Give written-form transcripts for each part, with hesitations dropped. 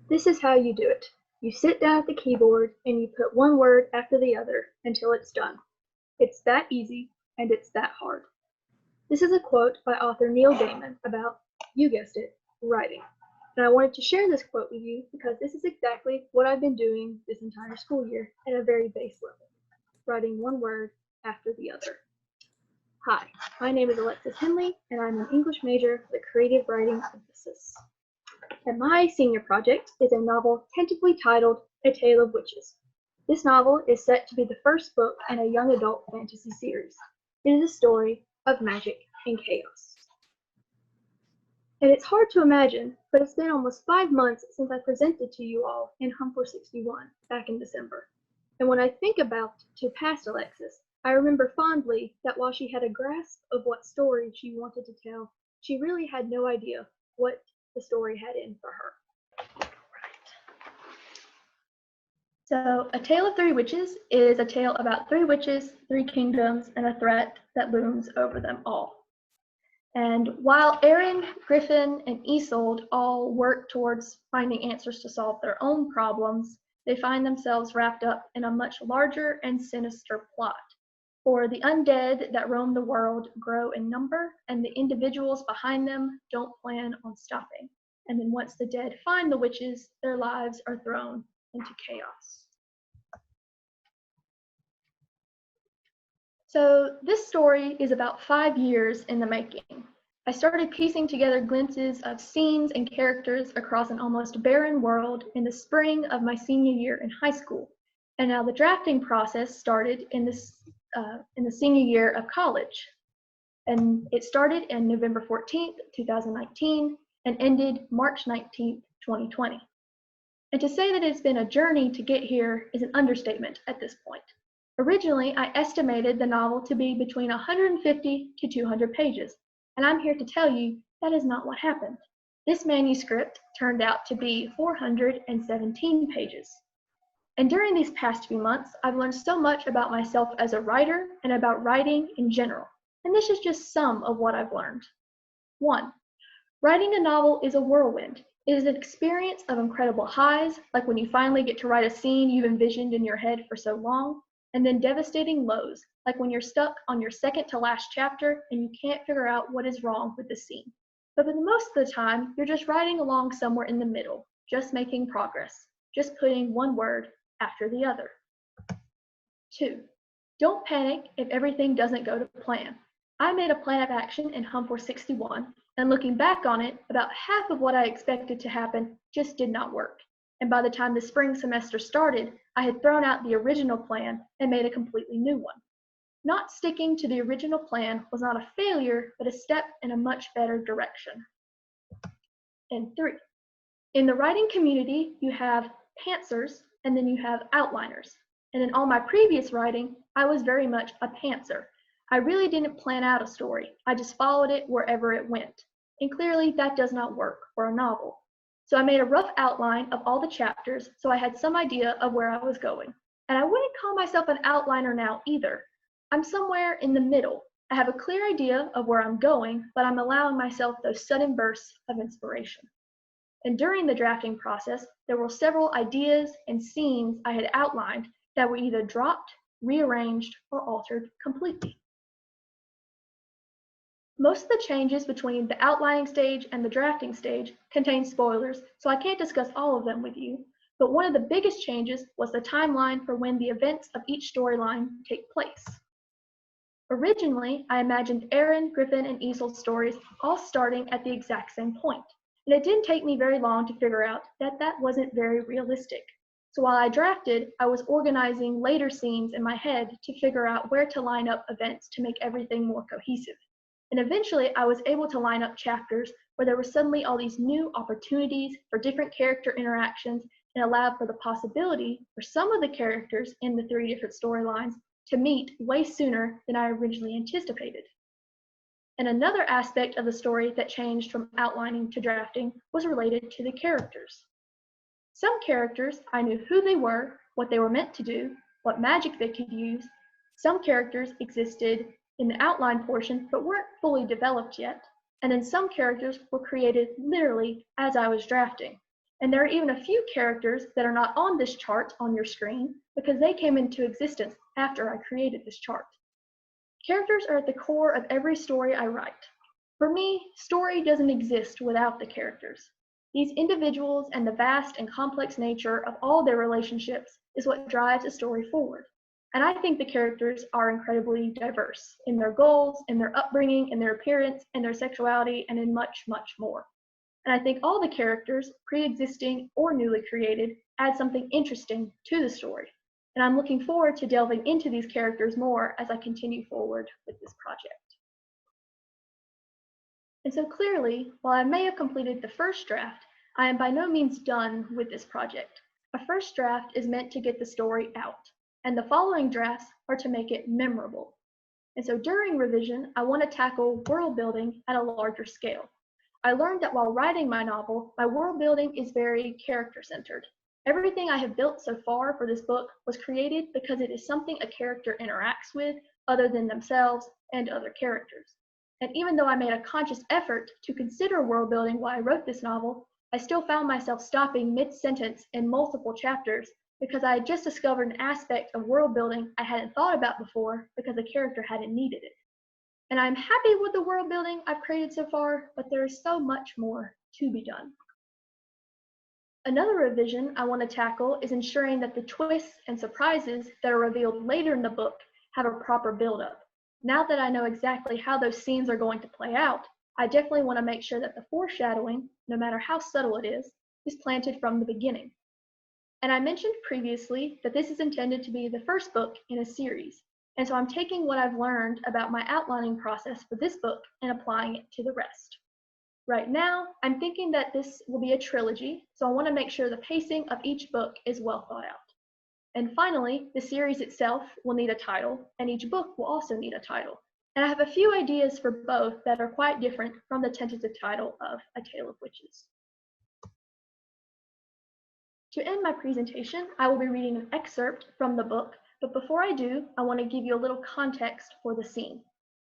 This is how you do it. You sit down at the keyboard and you put one word after the other until it's done. It's that easy and it's that hard. This is a quote by author Neil Gaiman about, you guessed it, writing. And I wanted to share this quote with you because this is exactly what I've been doing this entire school year at a very base level, writing one word after the other. Hi, my name is Alexis Henley, and I'm an English major with a creative writing emphasis. And my senior project is a novel tentatively titled A Tale of Witches. This novel is set to be the first book in a young adult fantasy series. It is a story of magic and chaos. And it's hard to imagine, but it's been almost 5 months since I presented to you all in Hum for 61 back in December. And when I think about to past Alexis, I remember fondly that while she had a grasp of what story she wanted to tell, she really had no idea what the story had in for her. So, A Tale of Three Witches is a tale about three witches, three kingdoms, and a threat that looms over them all. And while Erin, Griffin, and Isolde all work towards finding answers to solve their own problems, they find themselves wrapped up in a much larger and sinister plot. For the undead that roam the world grow in number, and the individuals behind them don't plan on stopping. And then once the dead find the witches, their lives are thrown into chaos. So this story is about 5 years in the making. I started piecing together glimpses of scenes and characters across an almost barren world in the spring of my senior year in high school. And now the drafting process started in the senior year of college. And it started in November 14th, 2019, and ended March 19th, 2020. And to say that it's been a journey to get here is an understatement at this point. Originally, I estimated the novel to be between 150 to 200 pages, and I'm here to tell you that is not what happened. This manuscript turned out to be 417 pages. And during these past few months, I've learned so much about myself as a writer and about writing in general. And this is just some of what I've learned. 1. Writing a novel is a whirlwind. It is an experience of incredible highs, like when you finally get to write a scene you've envisioned in your head for so long, and then devastating lows, like when you're stuck on your second to last chapter and you can't figure out what is wrong with the scene. But for the most of the time, you're just writing along somewhere in the middle, just making progress, just putting one word after the other. 2. Don't panic if everything doesn't go to plan. I made a plan of action in Hum for 61, and looking back on it, about half of what I expected to happen just did not work. And by the time the spring semester started, I had thrown out the original plan and made a completely new one. Not sticking to the original plan was not a failure, but a step in a much better direction. And 3. In the writing community, you have pantsers, and then you have outliners. And in all my previous writing, I was very much a pantser. I really didn't plan out a story. I just followed it wherever it went. And clearly that does not work for a novel. So I made a rough outline of all the chapters so I had some idea of where I was going. And I wouldn't call myself an outliner now either. I'm somewhere in the middle. I have a clear idea of where I'm going, but I'm allowing myself those sudden bursts of inspiration. And during the drafting process, there were several ideas and scenes I had outlined that were either dropped, rearranged, or altered completely. Most of the changes between the outlining stage and the drafting stage contain spoilers, so I can't discuss all of them with you, but one of the biggest changes was the timeline for when the events of each storyline take place. Originally, I imagined Erin, Griffin, and Isolde's stories all starting at the exact same point. And it didn't take me very long to figure out that that wasn't very realistic. So while I drafted, I was organizing later scenes in my head to figure out where to line up events to make everything more cohesive. And eventually, I was able to line up chapters where there were suddenly all these new opportunities for different character interactions and allowed for the possibility for some of the characters in the 3 different storylines to meet way sooner than I originally anticipated. And another aspect of the story that changed from outlining to drafting was related to the characters. Some characters, I knew who they were, what they were meant to do, what magic they could use. Some characters existed in the outline portion but weren't fully developed yet. And then some characters were created literally as I was drafting. And there are even a few characters that are not on this chart on your screen because they came into existence after I created this chart. Characters are at the core of every story I write. For me, story doesn't exist without the characters. These individuals and the vast and complex nature of all their relationships is what drives a story forward. And I think the characters are incredibly diverse in their goals, in their upbringing, in their appearance, in their sexuality, and in much, much more. And I think all the characters, pre-existing or newly created, add something interesting to the story. And I'm looking forward to delving into these characters more as I continue forward with this project. And so clearly, while I may have completed the first draft, I am by no means done with this project. A first draft is meant to get the story out, and the following drafts are to make it memorable. And so during revision, I want to tackle world building at a larger scale. I learned that while writing my novel, my world building is very character-centered. Everything I have built so far for this book was created because it is something a character interacts with other than themselves and other characters. And even though I made a conscious effort to consider world building while I wrote this novel, I still found myself stopping mid-sentence in multiple chapters because I had just discovered an aspect of world building I hadn't thought about before because the character hadn't needed it. And I'm happy with the world building I've created so far, but there is so much more to be done. Another revision I want to tackle is ensuring that the twists and surprises that are revealed later in the book have a proper build-up. Now that I know exactly how those scenes are going to play out, I definitely want to make sure that the foreshadowing, no matter how subtle it is planted from the beginning. And I mentioned previously that this is intended to be the first book in a series, and so I'm taking what I've learned about my outlining process for this book and applying it to the rest. Right now, I'm thinking that this will be a trilogy, so I want to make sure the pacing of each book is well thought out. And finally, the series itself will need a title, and each book will also need a title. And I have a few ideas for both that are quite different from the tentative title of A Tale of Witches. To end my presentation, I will be reading an excerpt from the book, but before I do, I want to give you a little context for the scene.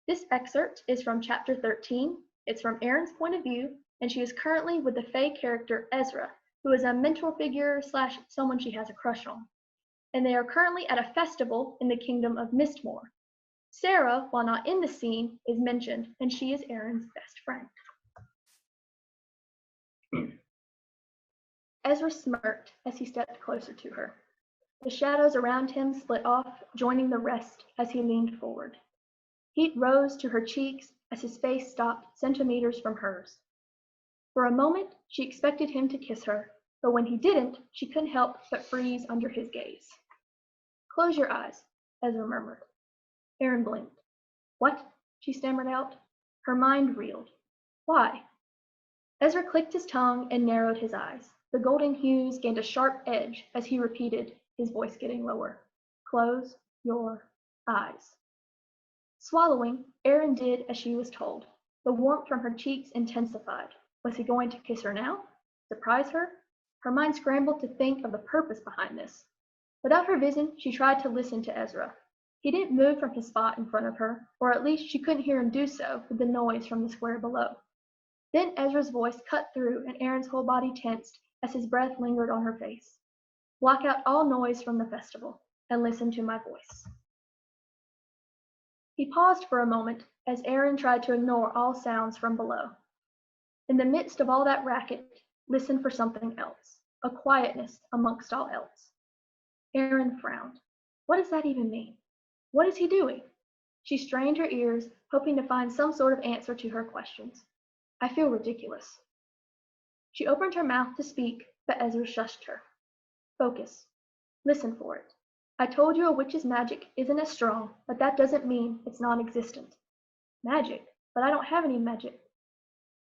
This excerpt is from chapter 13. It's from Erin's point of view, and she is currently with the Fae character Ezra, who is a mentor figure / someone she has a crush on. And they are currently at a festival in the kingdom of Mistmore. Sarah, while not in the scene, is mentioned, and she is Erin's best friend. Ezra smirked as he stepped closer to her. The shadows around him split off, joining the rest as he leaned forward. Heat rose to her cheeks as his face stopped centimeters from hers. For a moment, she expected him to kiss her, but when he didn't, she couldn't help but freeze under his gaze. "Close your eyes," Ezra murmured. Erin blinked. "What?" she stammered out. Her mind reeled. "Why?" Ezra clicked his tongue and narrowed his eyes. The golden hues gained a sharp edge as he repeated, his voice getting lower. "Close your eyes." Swallowing, Erin did as she was told. The warmth from her cheeks intensified. Was he going to kiss her now? Surprise her? Her mind scrambled to think of the purpose behind this. Without her vision, she tried to listen to Ezra. He didn't move from his spot in front of her, or at least she couldn't hear him do so with the noise from the square below. Then Ezra's voice cut through and Erin's whole body tensed as his breath lingered on her face. "Block out all noise from the festival and listen to my voice." He paused for a moment as Erin tried to ignore all sounds from below. In the midst of all that racket, listen for something else, a quietness amongst all else. Erin frowned. What does that even mean? What is he doing? She strained her ears, hoping to find some sort of answer to her questions. I feel ridiculous. She opened her mouth to speak, but Ezra shushed her. Focus. Listen for it. I told you a witch's magic isn't as strong, but that doesn't mean it's non-existent. Magic? But I don't have any magic.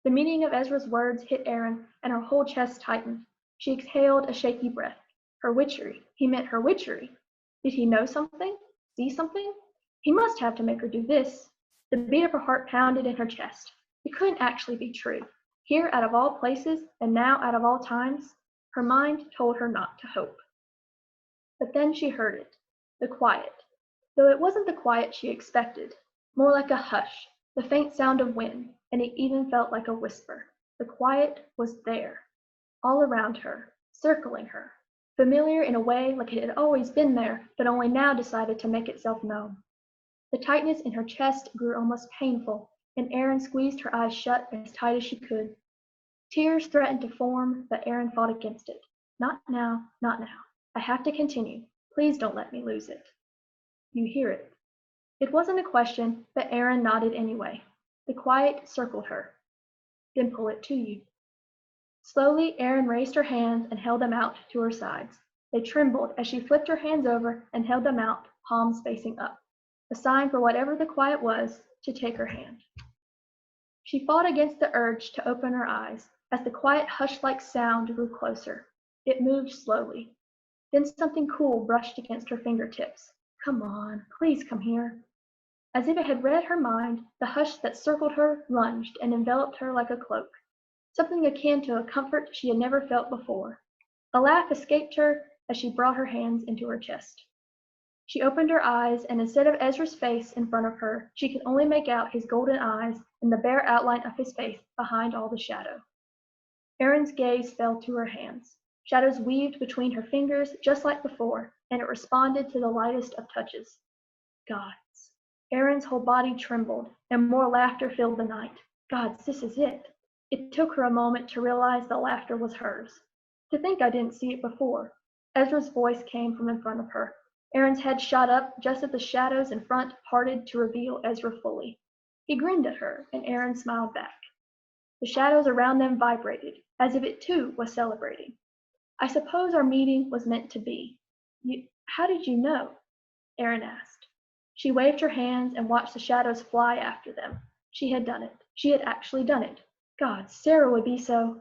The meaning of Ezra's words hit Erin, and her whole chest tightened. She exhaled a shaky breath. Her witchery. He meant her witchery. Did he know something? See something? He must have to make her do this. The beat of her heart pounded in her chest. It couldn't actually be true. Here, out of all places, and now out of all times, her mind told her not to hope. But then she heard it, the quiet, though it wasn't the quiet she expected, more like a hush, the faint sound of wind, and it even felt like a whisper. The quiet was there. all around her, circling her, familiar in a way like it had always been there, but only now decided to make itself known. The tightness in her chest grew almost painful, and Erin squeezed her eyes shut as tight as she could. Tears threatened to form, but Erin fought against it. Not now, not now. I have to continue. Please don't let me lose it. You hear it. It wasn't a question, but Erin nodded anyway. The quiet circled her. Then pull it to you. Slowly, Erin raised her hands and held them out to her sides. They trembled as she flipped her hands over and held them out, palms facing up, a sign for whatever the quiet was to take her hand. She fought against the urge to open her eyes as the quiet hush-like sound grew closer. It moved slowly. Then something cool brushed against her fingertips. Come on, please come here. As if it had read her mind, the hush that circled her lunged and enveloped her like a cloak, something akin to a comfort she had never felt before. A laugh escaped her as she brought her hands into her chest. She opened her eyes, and instead of Ezra's face in front of her, she could only make out his golden eyes and the bare outline of his face behind all the shadow. Erin's gaze fell to her hands. Shadows weaved between her fingers just like before, and it responded to the lightest of touches. Gods. Erin's whole body trembled, and more laughter filled the night. Gods, this is it. It took her a moment to realize the laughter was hers. To think I didn't see it before. Ezra's voice came from in front of her. Erin's head shot up just as the shadows in front parted to reveal Ezra fully. He grinned at her, and Erin smiled back. The shadows around them vibrated, as if it too was celebrating. I suppose our meeting was meant to be. How did you know? Erin asked. She waved her hands and watched the shadows fly after them. She had done it. She had actually done it. God, Sarah would be so.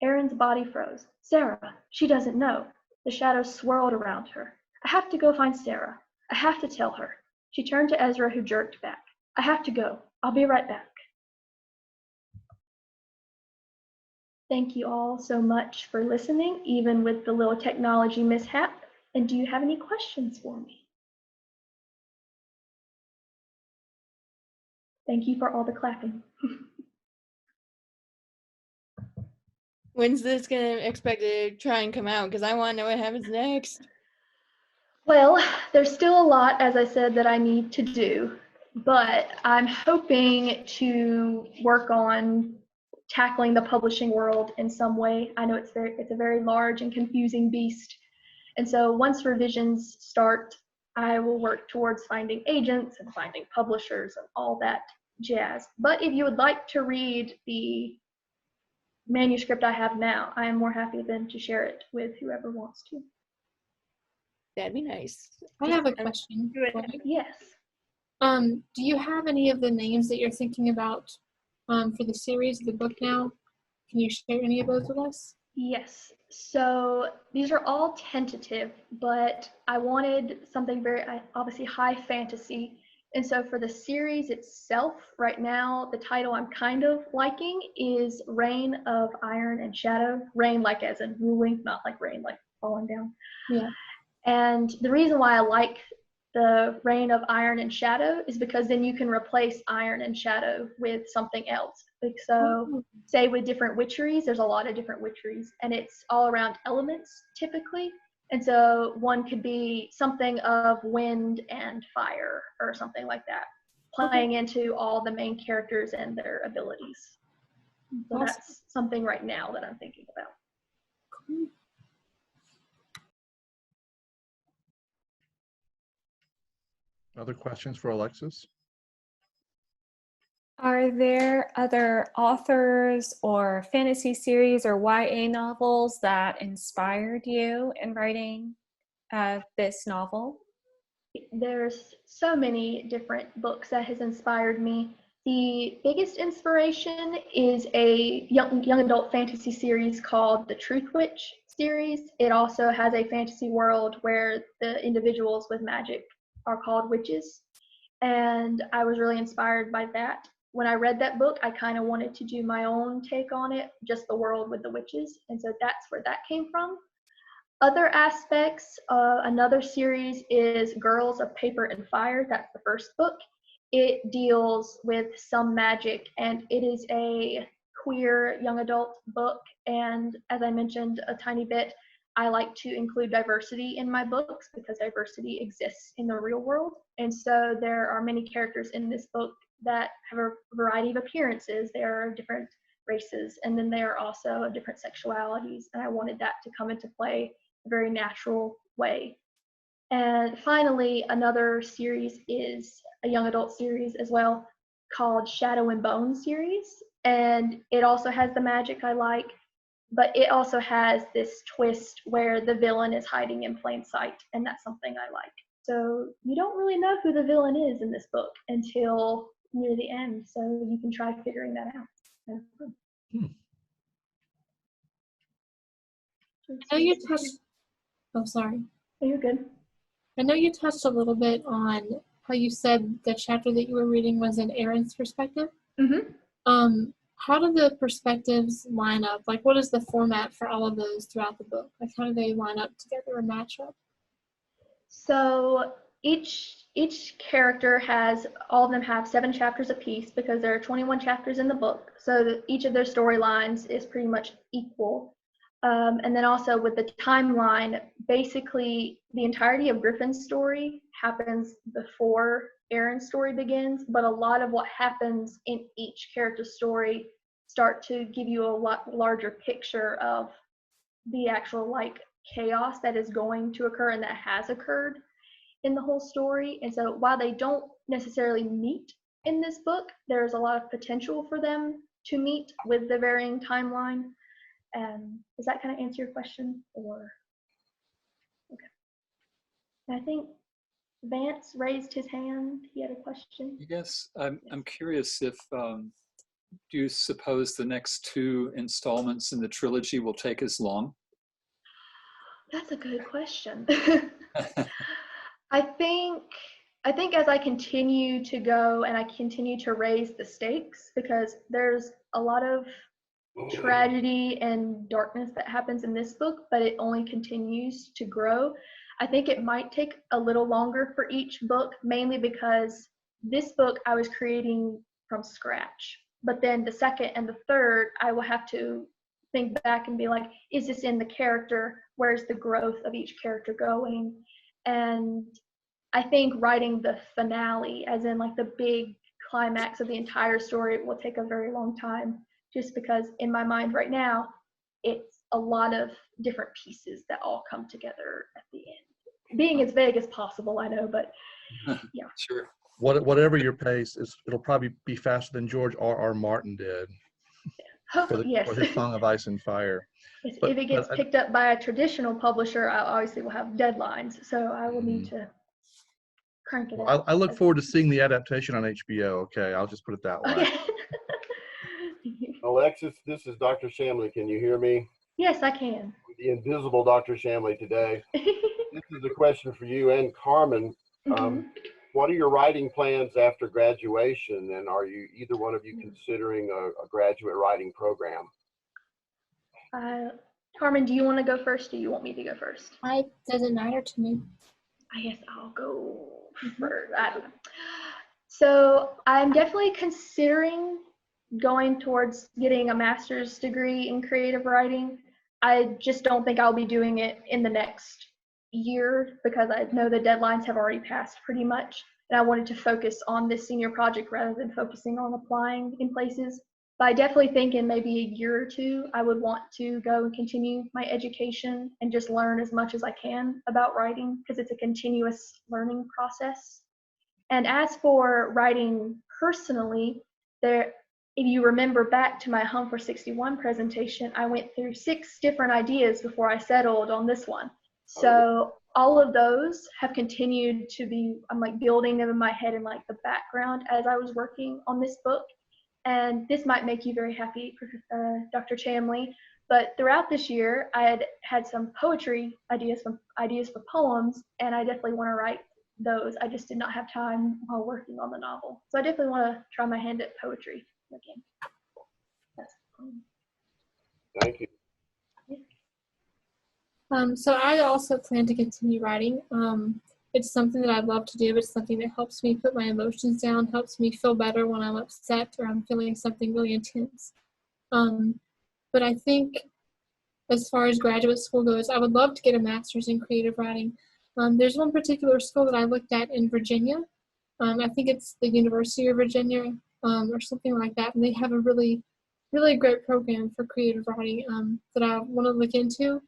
Erin's body froze. Sarah, she doesn't know. The shadows swirled around her. I have to go find Sarah. I have to tell her. She turned to Ezra, who jerked back. I have to go. I'll be right back. Thank you all so much for listening, even with the little technology mishap. And do you have any questions for me? Thank you for all the clapping. When's this expected to try and come out? Because I want to know what happens next. Well, there's still a lot, as I said, that I need to do, but I'm hoping to work on tackling the publishing world in some way. I know it's a very large and confusing beast, and so once revisions start, I will work towards finding agents and finding publishers and all that jazz. But if you would like to read the manuscript I have now, I am more happy than to share it with whoever wants to. That'd be nice. I have a question. Yes. Do you have any of the names that you're thinking about for the series, the book now? Can you share any of those with us? Yes. So these are all tentative, but I wanted something very obviously high fantasy. And so for the series itself, right now, the title I'm kind of liking is Reign of Iron and Shadow. Rain like as in ruling, not like rain like falling down. Yeah. And the reason why I like the Reign of Iron and Shadow is because then you can replace Iron and Shadow with something else. Like so, say with different witcheries, there's a lot of different witcheries, and it's all around elements typically. And so one could be something of wind and fire or something like that, playing into all the main characters and their abilities. So that's something right now that I'm thinking about. Cool. Other questions for Alexis? Are there other authors or fantasy series or YA novels that inspired you in writing this novel? There's so many different books that has inspired me. The biggest inspiration is a young adult fantasy series called the Truth Witch series. It also has a fantasy world where the individuals with magic are called witches. And I was really inspired by that. When I read that book, I kind of wanted to do my own take on it, just the world with the witches. And so that's where that came from. Other aspects, another series is Girls of Paper and Fire. That's the first book. It deals with some magic, and it is a queer young adult book, and as I mentioned a tiny bit, I like to include diversity in my books because diversity exists in the real world. And so there are many characters in this book that have a variety of appearances. There are different races, and then there are also different sexualities, and I wanted that to come into play a very natural way. And finally, another series is a young adult series as well called Shadow and Bone series, and it also has the magic I like, but it also has this twist where the villain is hiding in plain sight, and that's something I like. So you don't really know who the villain is in this book until near the end, so you can try figuring that out. I know you touched. Oh, sorry. Oh, you're good. I know you touched a little bit on how you said the chapter that you were reading was in Aaron's perspective. Mm-hmm. How do the perspectives line up? Like, what is the format for all of those throughout the book? Like, how do they line up together or match up? So each character has, all of them have 7 chapters apiece because there are 21 chapters in the book. So that each of their storylines is pretty much equal. And then also with the timeline, basically the entirety of Griffin's story happens before Aaron's story begins, but a lot of what happens in each character's story start to give you a lot larger picture of the actual like chaos that is going to occur and that has occurred in the whole story. And so while they don't necessarily meet in this book, there's a lot of potential for them to meet with the varying timeline. Does that kind of answer your question? Or okay. I think Vance raised his hand. He had a question. Yes, I'm curious if, do you suppose the next 2 installments in the trilogy will take as long? That's a good question. I think as I continue to go and I continue to raise the stakes, because there's a lot of tragedy and darkness that happens in this book, but it only continues to grow. I think it might take a little longer for each book, mainly because this book I was creating from scratch. But then the second and the third, I will have to think back and be like, is this in the character? Where's the growth of each character going? And I think writing the finale, as in like the big climax of the entire story, will take a very long time, just because in my mind right now, it's a lot of different pieces that all come together at the end. Being as vague as possible, I know, but yeah. Sure. Whatever your pace is, it'll probably be faster than George R.R. Martin did Hopefully, yes. for his Song of Ice and Fire. If But- it gets but I- picked up by a traditional publisher, I obviously will have deadlines, so I will need to crank it out. I look forward to seeing the adaptation on HBO. Okay, I'll just put it that way. Okay. Alexis, this is Dr. Shamley. Can you hear me? Yes, I can. The invisible Dr. Shamley today. This is a question for you and Carmen. Mhm. What are your writing plans after graduation? And are you, either one of you, considering a graduate writing program? Carmen, do you want to go first, or do you want me to go first? It doesn't matter to me. I guess I'll go first. I don't know. So I'm definitely considering going towards getting a master's degree in creative writing. I just don't think I'll be doing it in the next year because I know the deadlines have already passed pretty much. And I wanted to focus on this senior project rather than focusing on applying in places. But I definitely think in maybe a year or two, I would want to go and continue my education and just learn as much as I can about writing, because it's a continuous learning process. And as for writing personally, if you remember back to my Hum for 61 presentation, I went through 6 different ideas before I settled on this one. So all of those have continued to be, I'm like building them in my head in like the background as I was working on this book. And this might make you very happy, Dr. Chamley, but throughout this year, I had some poetry ideas, some ideas for poems, and I definitely want to write those. I just did not have time while working on the novel. So I definitely want to try my hand at poetry again. That's Thank you. So I also plan to continue writing. It's something that I love to do. It's something that helps me put my emotions down, helps me feel better when I'm upset or I'm feeling something really intense. But I think as far as graduate school goes, I would love to get a master's in creative writing. There's one particular school that I looked at in Virginia. I think it's the University of Virginia or something like that. And they have a really, really great program for creative writing that I want to look into,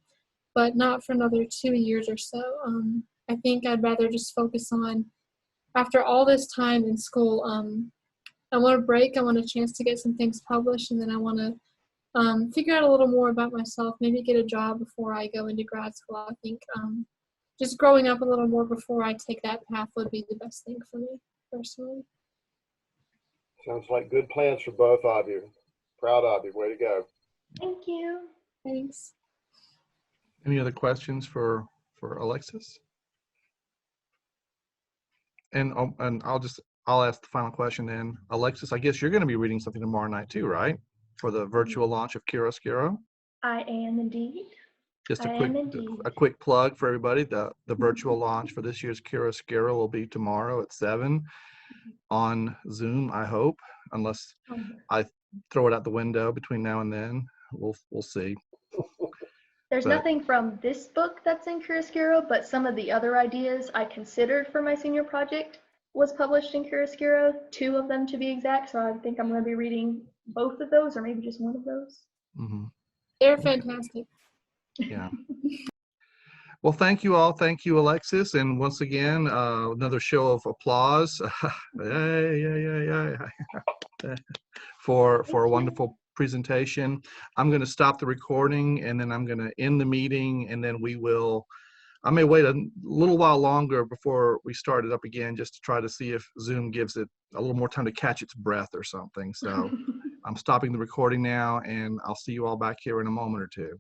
but not for another 2 years or so. I think I'd rather just focus on, after all this time in school, I want a break. I want a chance to get some things published, and then I want to figure out a little more about myself, maybe get a job before I go into grad school. I think just growing up a little more before I take that path would be the best thing for me, personally. Sounds like good plans for both of you. Proud of you. Way to go. Thank you. Thanks. Any other questions for Alexis? And I'll ask the final question then. Alexis, I guess you're going to be reading something tomorrow night too, right? For the virtual launch of Chiaroscuro. I am indeed. Just I am indeed. a quick plug for everybody. The virtual launch for this year's Chiaroscuro will be tomorrow at 7 on Zoom, I hope, unless I throw it out the window between now and then. We'll see. There's nothing from this book that's in Chiaroscuro, but some of the other ideas I considered for my senior project was published in Chiaroscuro, 2 of them to be exact. So I think I'm going to be reading both of those, or maybe just one of those. Mm-hmm. They're fantastic. Yeah. Well, thank you all. Thank you, Alexis. And once again, another show of applause for a wonderful presentation. I'm going to stop the recording, and then I'm going to end the meeting, and then I may wait a little while longer before we start it up again, just to try to see if Zoom gives it a little more time to catch its breath or something. So I'm stopping the recording now, and I'll see you all back here in a moment or two.